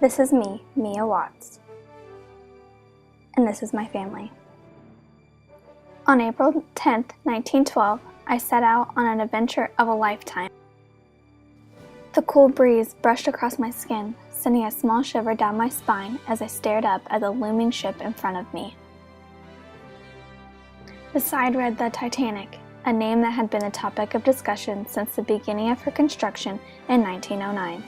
This is me, Mia Watts, and this is my family. On April 10, 1912, I set out on an adventure of a lifetime. The cool breeze brushed across my skin, sending a small shiver down my spine as I stared up at the looming ship in front of me. The side read the Titanic, a name that had been a topic of discussion since the beginning of her construction in 1909.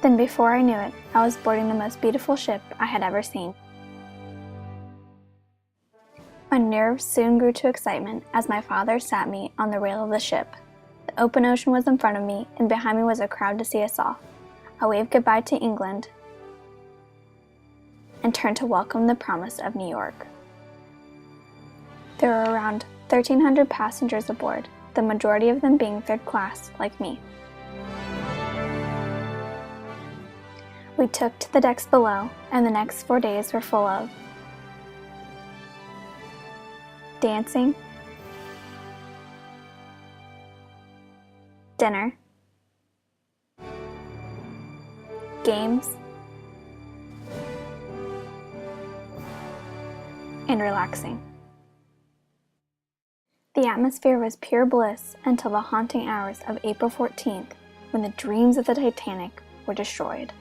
Then before I knew it, I was boarding the most beautiful ship I had ever seen. My nerves soon grew to excitement as my father sat me on the rail of the ship. The open ocean was in front of me, and behind me was a crowd to see us off. I waved goodbye to England and turned to welcome the promise of New York. There were around 1,300 passengers aboard, the majority of them being third class, like me. We took to the decks below, and the next 4 days were full of dancing, dinner, games, and relaxing. The atmosphere was pure bliss until the haunting hours of April 14th, when the dreams of the Titanic were destroyed.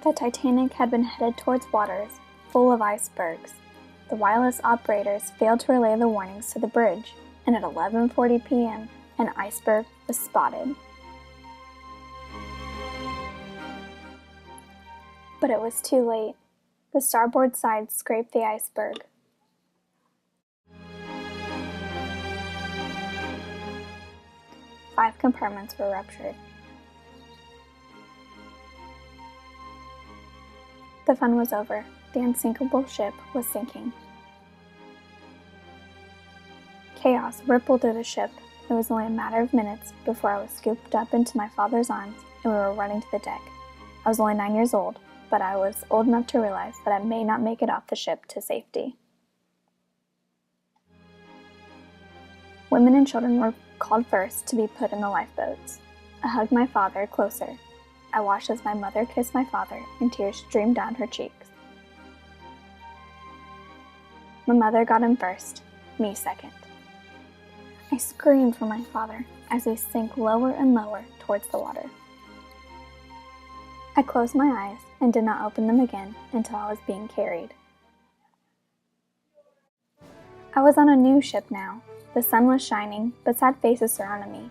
The Titanic had been headed towards waters full of icebergs. The wireless operators failed to relay the warnings to the bridge, and at 11:40 p.m., an iceberg was spotted. But it was too late. The starboard side scraped the iceberg. Five compartments were ruptured. The fun was over. The unsinkable ship was sinking. Chaos rippled through the ship. It was only a matter of minutes before I was scooped up into my father's arms and we were running to the deck. I was only 9 years old, but I was old enough to realize that I may not make it off the ship to safety. Women and children were called first to be put in the lifeboats. I hugged my father closer. I watched as my mother kissed my father and tears streamed down her cheeks. My mother got him first, me second. I screamed for my father as we sank lower and lower towards the water. I closed my eyes and did not open them again until I was being carried. I was on a new ship now. The sun was shining, but sad faces surrounded me.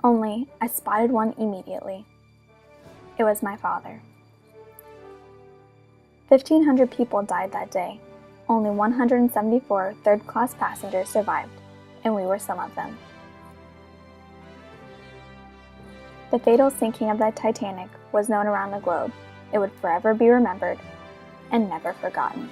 Only, I spotted one immediately. It was my father. 1,500 people died that day. Only 174 third-class passengers survived, and we were some of them. The fatal sinking of the Titanic was known around the globe. It would forever be remembered and never forgotten.